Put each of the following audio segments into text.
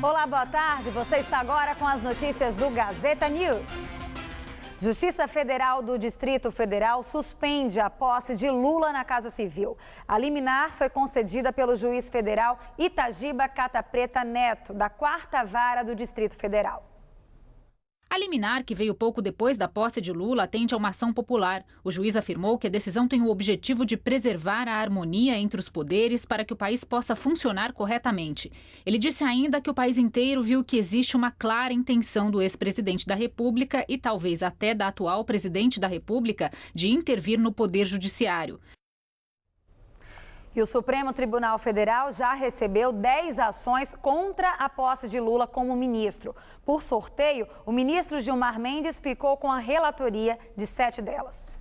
Olá, boa tarde. Você está agora com as notícias do Gazeta News. Justiça Federal do Distrito Federal suspende a posse de Lula na Casa Civil. A liminar foi concedida pelo juiz federal Itagiba Cata Preta Neto, da 4ª Vara do Distrito Federal. A liminar, que veio pouco depois da posse de Lula, atende a uma ação popular. O juiz afirmou que a decisão tem o objetivo de preservar a harmonia entre os poderes para que o país possa funcionar corretamente. Ele disse ainda que o país inteiro viu que existe uma clara intenção do ex-presidente da República e talvez até da atual presidente da República de intervir no Poder Judiciário. E o Supremo Tribunal Federal já recebeu 10 ações contra a posse de Lula como ministro. Por sorteio, o ministro Gilmar Mendes ficou com a relatoria de 7 delas.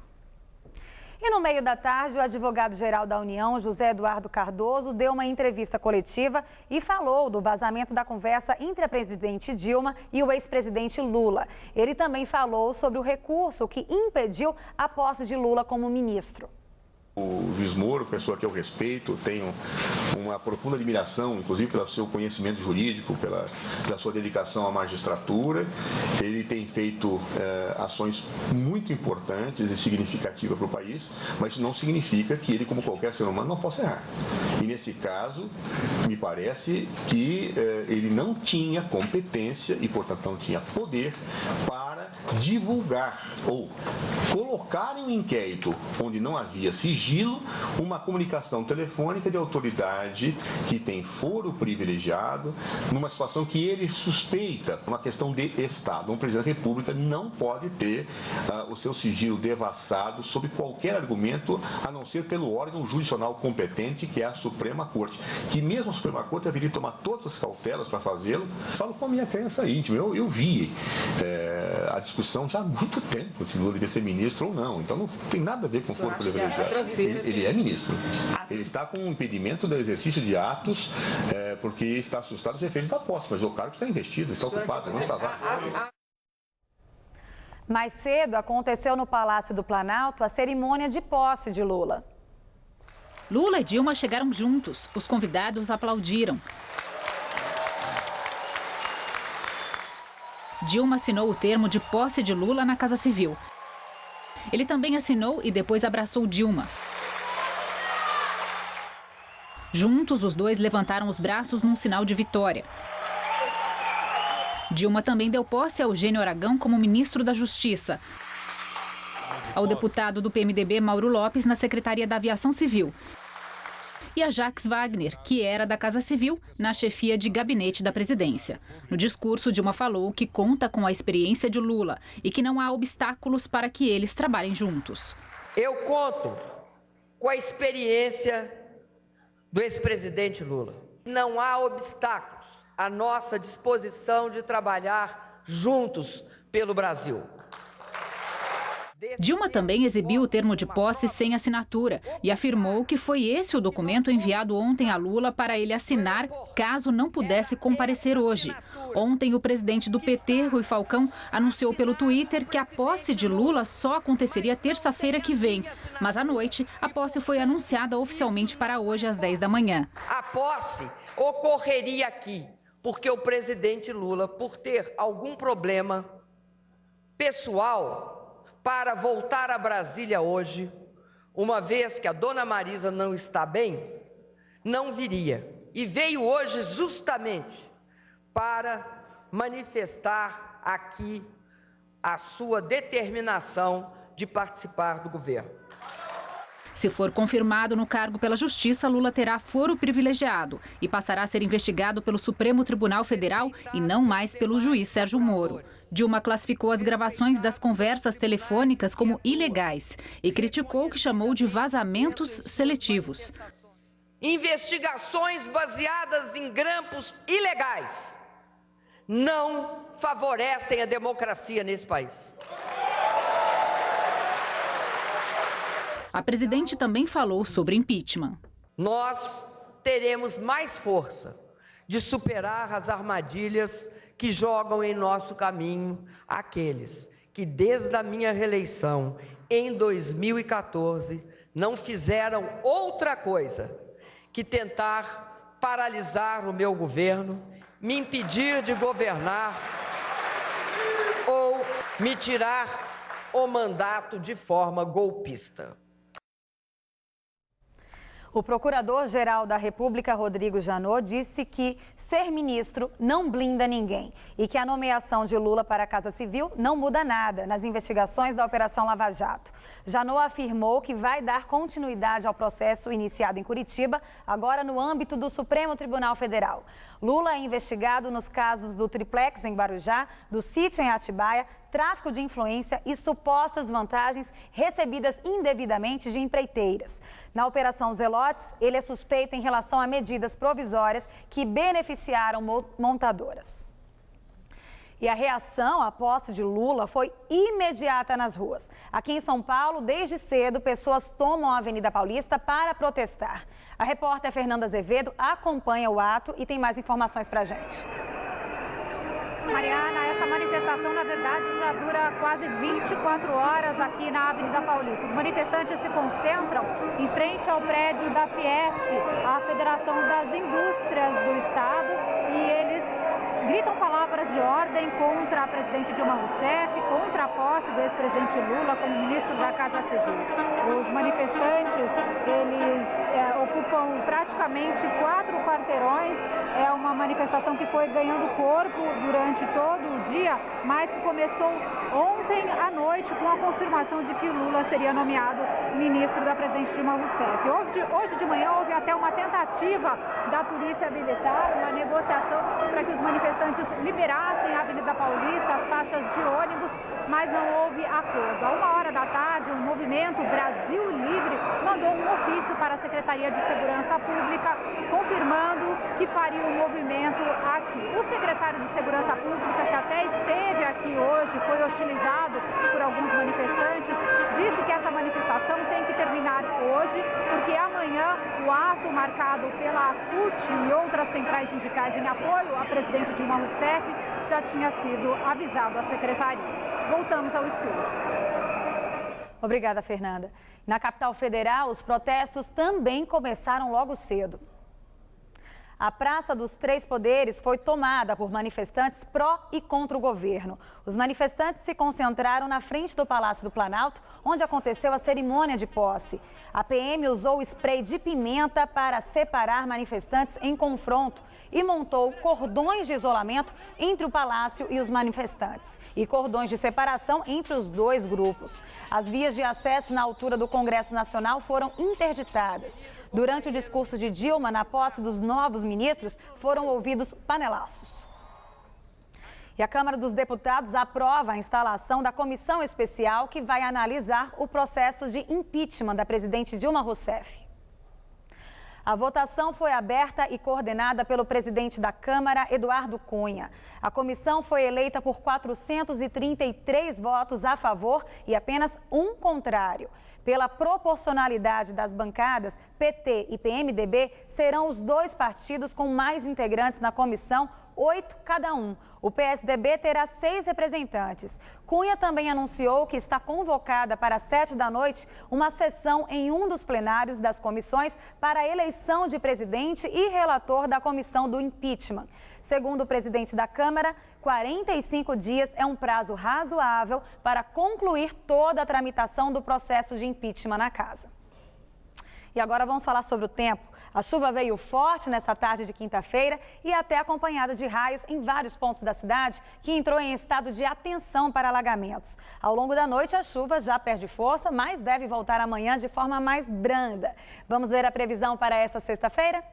E no meio da tarde, o advogado-geral da União, José Eduardo Cardoso, deu uma entrevista coletiva e falou do vazamento da conversa entre a presidente Dilma e o ex-presidente Lula. Ele também falou sobre o recurso que impediu a posse de Lula como ministro. O juiz Moro, pessoa que eu respeito, tenho uma profunda admiração, inclusive pelo seu conhecimento jurídico, pela sua dedicação à magistratura. Ele tem feito ações muito importantes e significativas para o país, mas isso não significa que ele, como qualquer ser humano, não possa errar. E nesse caso, me parece que ele não tinha competência e, portanto, não tinha poder para divulgar ou colocar em um inquérito onde não havia sigilo uma comunicação telefônica de autoridade que tem foro privilegiado, numa situação que ele suspeita, uma questão de Estado. Um presidente da República não pode ter o seu sigilo devassado sob qualquer argumento, a não ser pelo órgão jurisdicional competente, que é a Suprema Corte, que mesmo a Suprema Corte deveria tomar todas as cautelas para fazê-lo. Falo com a minha crença íntima, eu vi a discussão já há muito tempo, se Lula devia ser ministro ou não, então não tem nada a ver com foro privilegiado. Ele é ministro. Ele está com um impedimento do exercício de atos porque está assustado dos efeitos da posse, mas o cargo está investido, está ocupado, não estava. Mais cedo, aconteceu no Palácio do Planalto a cerimônia de posse de Lula. Lula e Dilma chegaram juntos. Os convidados aplaudiram. Dilma assinou o termo de posse de Lula na Casa Civil. Ele também assinou e depois abraçou Dilma. Juntos, os dois levantaram os braços num sinal de vitória. Dilma também deu posse a Eugênio Aragão como ministro da Justiça, ao deputado do PMDB Mauro Lopes na Secretaria da Aviação Civil e a Jacques Wagner, que era da Casa Civil, na chefia de gabinete da presidência. No discurso, Dilma falou que conta com a experiência de Lula e que não há obstáculos para que eles trabalhem juntos. Eu conto com a experiência do ex-presidente Lula. Não há obstáculos à nossa disposição de trabalhar juntos pelo Brasil. Dilma também exibiu o termo de posse sem assinatura e afirmou que foi esse o documento enviado ontem a Lula para ele assinar caso não pudesse comparecer hoje. Ontem, o presidente do PT, Rui Falcão, anunciou pelo Twitter que a posse de Lula só aconteceria terça-feira que vem. Mas à noite, a posse foi anunciada oficialmente para hoje às 10 da manhã. A posse ocorreria aqui porque o presidente Lula, por ter algum problema pessoal, para voltar a Brasília hoje, uma vez que a dona Marisa não está bem, não viria. E veio hoje justamente para manifestar aqui a sua determinação de participar do governo. Se for confirmado no cargo pela Justiça, Lula terá foro privilegiado e passará a ser investigado pelo Supremo Tribunal Federal e não mais pelo juiz Sérgio Moro. Dilma classificou as gravações das conversas telefônicas como ilegais e criticou o que chamou de vazamentos seletivos. Investigações baseadas em grampos ilegais não favorecem a democracia nesse país. A presidente também falou sobre impeachment. Nós teremos mais força de superar as armadilhas que jogam em nosso caminho aqueles que, desde a minha reeleição em 2014, não fizeram outra coisa que tentar paralisar o meu governo, me impedir de governar ou me tirar o mandato de forma golpista. O Procurador-Geral da República, Rodrigo Janot, disse que ser ministro não blinda ninguém e que a nomeação de Lula para a Casa Civil não muda nada nas investigações da Operação Lava Jato. Janot afirmou que vai dar continuidade ao processo iniciado em Curitiba, agora no âmbito do Supremo Tribunal Federal. Lula é investigado nos casos do triplex em Guarujá, do sítio em Atibaia, tráfico de influência e supostas vantagens recebidas indevidamente de empreiteiras. Na Operação Zelotes, ele é suspeito em relação a medidas provisórias que beneficiaram montadoras. E a reação à posse de Lula foi imediata nas ruas. Aqui em São Paulo, desde cedo, pessoas tomam a Avenida Paulista para protestar. A repórter Fernanda Azevedo acompanha o ato e tem mais informações para a gente. Mariana, essa manifestação, na verdade, já dura quase 24 horas aqui na Avenida Paulista. Os manifestantes se concentram em frente ao prédio da Fiesp, a Federação das Indústrias do Estado, e eles gritam palavras de ordem contra a presidente Dilma Rousseff, contra a posse do ex-presidente Lula como ministro da Casa Civil. Os manifestantes, eles ocupam praticamente 4 quarteirões. É uma manifestação que foi ganhando corpo durante todo o dia, mas que começou ontem à noite com a confirmação de que Lula seria nomeado ministro da presidente Dilma Rousseff. Hoje de manhã houve até uma tentativa da Polícia Militar, uma negociação para que os manifestantes liberassem a Avenida Paulista, as faixas de ônibus, mas não houve acordo. À 1h da tarde, o movimento Brasil Livre mandou um ofício para a Secretaria de Segurança Pública, confirmando que faria o movimento aqui. O secretário de Segurança Pública, que até esteve aqui hoje, foi hostilizado por alguns manifestantes, disse que essa manifestação tem que terminar hoje, porque amanhã o ato marcado pela CUT e outras centrais sindicais em apoio à presidente Dilma Rousseff já tinha sido avisado à secretaria. Voltamos ao estúdio. Obrigada, Fernanda. Na capital federal, os protestos também começaram logo cedo. A Praça dos Três Poderes foi tomada por manifestantes pró e contra o governo. Os manifestantes se concentraram na frente do Palácio do Planalto, onde aconteceu a cerimônia de posse. A PM usou spray de pimenta para separar manifestantes em confronto e montou cordões de isolamento entre o palácio e os manifestantes e cordões de separação entre os dois grupos. As vias de acesso na altura do Congresso Nacional foram interditadas. Durante o discurso de Dilma na posse dos novos ministros, foram ouvidos panelaços. E a Câmara dos Deputados aprova a instalação da comissão especial que vai analisar o processo de impeachment da presidente Dilma Rousseff. A votação foi aberta e coordenada pelo presidente da Câmara, Eduardo Cunha. A comissão foi eleita por 433 votos a favor e apenas um contrário. Pela proporcionalidade das bancadas, PT e PMDB serão os dois partidos com mais integrantes na comissão, 8 cada um. O PSDB terá 6 representantes. Cunha também anunciou que está convocada para as 7 da noite uma sessão em um dos plenários das comissões para a eleição de presidente e relator da comissão do impeachment. Segundo o presidente da Câmara, 45 dias é um prazo razoável para concluir toda a tramitação do processo de impeachment na casa. E agora vamos falar sobre o tempo. A chuva veio forte nessa tarde de quinta-feira e até acompanhada de raios em vários pontos da cidade, que entrou em estado de atenção para alagamentos. Ao longo da noite, a chuva já perde força, mas deve voltar amanhã de forma mais branda. Vamos ver a previsão para essa sexta-feira?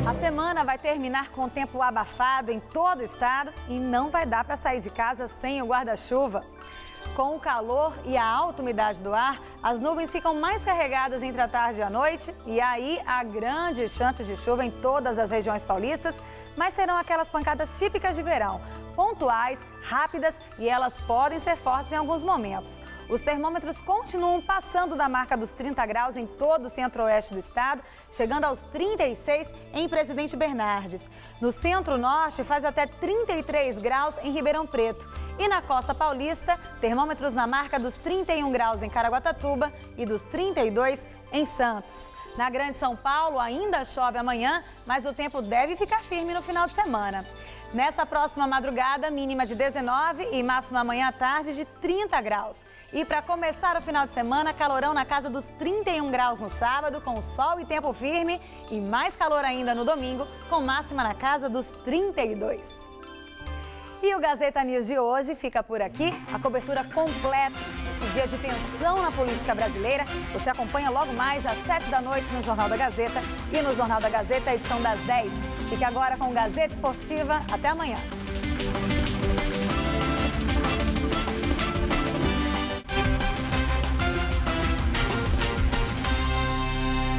A semana vai terminar com tempo abafado em todo o estado e não vai dar para sair de casa sem o guarda-chuva. Com o calor e a alta umidade do ar, as nuvens ficam mais carregadas entre a tarde e a noite e aí há grande chance de chuva em todas as regiões paulistas, mas serão aquelas pancadas típicas de verão, pontuais, rápidas e elas podem ser fortes em alguns momentos. Os termômetros continuam passando da marca dos 30 graus em todo o centro-oeste do estado, chegando aos 36 em Presidente Bernardes. No centro-norte faz até 33 graus em Ribeirão Preto. E na costa paulista, termômetros na marca dos 31 graus em Caraguatatuba e dos 32 em Santos. Na Grande São Paulo ainda chove amanhã, mas o tempo deve ficar firme no final de semana. Nessa próxima madrugada, mínima de 19 e máxima amanhã à tarde de 30 graus. E para começar o final de semana, calorão na casa dos 31 graus no sábado, com sol e tempo firme. E mais calor ainda no domingo, com máxima na casa dos 32. E o Gazeta News de hoje fica por aqui. A cobertura completa desse dia de tensão na política brasileira você acompanha logo mais às 7 da noite no Jornal da Gazeta e no Jornal da Gazeta, edição das 10. Fique agora com o Gazeta Esportiva. Até amanhã.